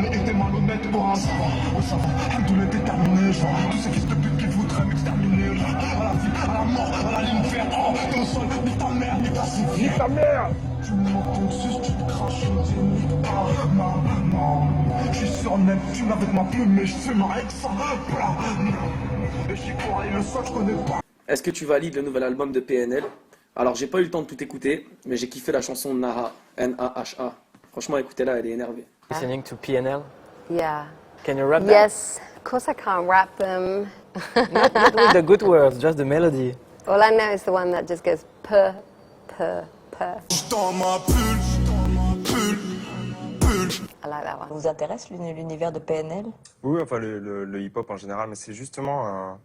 jamais été malhonnête pour un savant. Au savant, Abdoul est déterminé, je vois tous ces fils de pute qui voudraient m'exterminer. À la vie, à la mort, à la ligne fer. Oh, t'es au sol, nique ta mère, nique ta civière. Nique ta mère. Tu m'entends dessus, tu te craches, je dis nique ta maman. Je suis sur net, tu m'as avec ma plume, mais je fume avec ça. Et j'y crois, et le sol, je connais pas. Est-ce que tu valides le nouvel album de PNL? Alors, j'ai pas eu le temps de tout écouter, mais j'ai kiffé la chanson Naha, N-A-H-A. Franchement, écoutez-la, elle est énervée. Listening to PNL? Yeah. Can you rap that? Yes. Of course I can't rap them. Not with the good words, just the melody. All I know is the one that just goes puh, puh, puh. Dans ma bulle. I like that one. Vous intéresse l'univers de PNL? Oui, enfin le hip-hop en général, mais c'est justement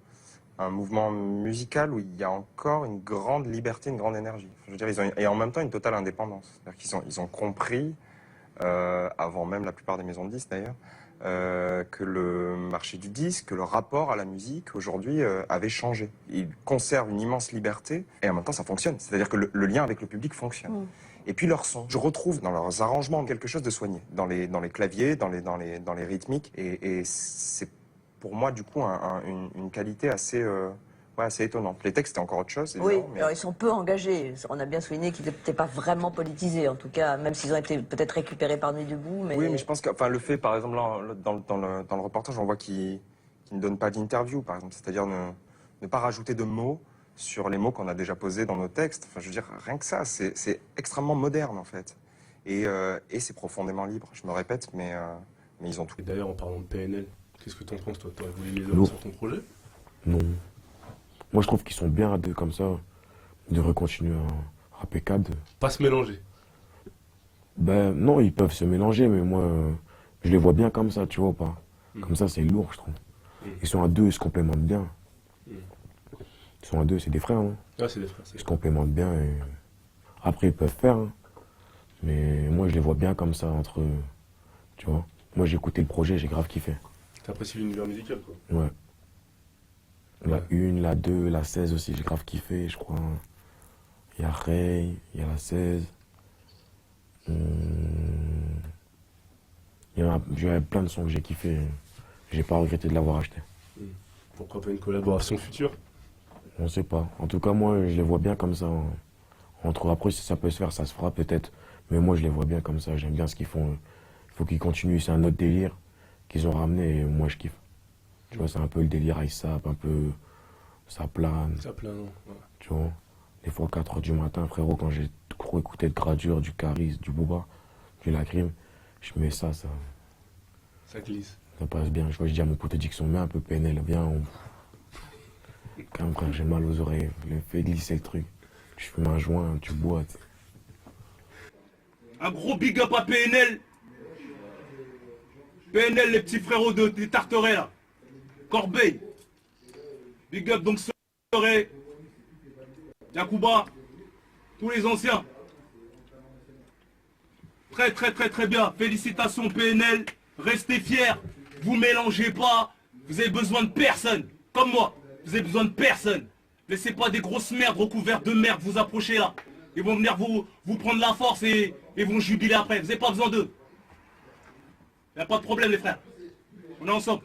un mouvement musical où il y a encore une grande liberté, une grande énergie. Je veux dire, et en même temps une totale indépendance. C'est-à-dire qu'ils ont compris, avant même la plupart des maisons de disques d'ailleurs, que le marché du disque, que le rapport à la musique aujourd'hui avait changé. Ils conservent une immense liberté et en même temps ça fonctionne. C'est-à-dire que le lien avec le public fonctionne. Et puis leur son, je retrouve dans leurs arrangements quelque chose de soigné, dans les claviers, dans les rythmiques, et c'est pour moi du coup une qualité assez étonnante. Les textes, c'est encore autre chose. Oui, mais... alors ils sont peu engagés. On a bien souligné qu'ils n'étaient pas vraiment politisés, en tout cas, même s'ils ont été peut-être récupérés par Nuit debout. Mais... Oui, mais je pense que le fait, par exemple, là, dans le reportage, on voit qu'ils ne donnent pas d'interview, par exemple, c'est-à-dire ne pas rajouter de mots sur les mots qu'on a déjà posés dans nos textes. Enfin, je veux dire, rien que ça, c'est extrêmement moderne, en fait. Et c'est profondément libre, je me répète, mais ils ont tout. Et d'ailleurs, en parlant de PNL, qu'est-ce que t'en penses, toi? T'aurais voulu les avoir sur ton projet? Non. Moi, je trouve qu'ils sont bien à deux comme ça. Ils devraient continuer à rapper câble. Pas se mélanger? Ben non, ils peuvent se mélanger, mais moi, je les vois bien comme ça, tu vois ou pas? Comme ça, c'est lourd, je trouve. Ils sont à deux, ils se complémentent bien. Ils sont à deux, c'est des frères. Hein. Ouais, c'est des frères. Ils se complémentent bien. Et... Après, ils peuvent faire. Hein. Mais moi, je les vois bien comme ça entre eux. Tu vois? Moi, j'ai écouté le projet, j'ai grave kiffé. T'apprécies l'univers musical, quoi? Ouais. La 1, la 2, la 16 aussi, j'ai grave kiffé, je crois. Il y a Ray, il y a la 16. Il y a plein de sons que j'ai kiffé. J'ai pas regretté de l'avoir acheté. Pourquoi pas une collaboration future? On sait pas. En tout cas, moi, je les vois bien comme ça. Entre après, si ça peut se faire, ça se fera peut-être. Mais moi, je les vois bien comme ça. J'aime bien ce qu'ils font. Il faut qu'ils continuent. C'est un autre délire qu'ils ont ramené et moi, je kiffe. Tu vois, c'est un peu le délire ISAP, un peu ça plane. Ça plane, ouais. Tu vois, des fois 4h du matin, frérot, quand j'ai trop écouté de Gradure, du Caris, du Booba, du Lacrim, je mets ça. Ça glisse. Ça passe bien. Je dis à mon pote Dixon, mets un peu PNL, viens. Quand même, frère, j'ai mal aux oreilles. Je fais glisser le truc. Tu fumes un joint, tu bois. Un gros big up à PNL. PNL, les petits frérots des Tarterets là. Corbeil. Big up donc Soré. Yakuba. Tous les anciens. Très bien. Félicitations PNL. Restez fiers. Vous mélangez pas. Vous avez besoin de personne. Comme moi. Vous avez besoin de personne. Laissez pas des grosses merdes recouvertes de merde vous approcher là. Ils vont venir vous prendre la force et vont jubiler après. Vous n'avez pas besoin d'eux. Il n'y a pas de problème les frères. On est ensemble.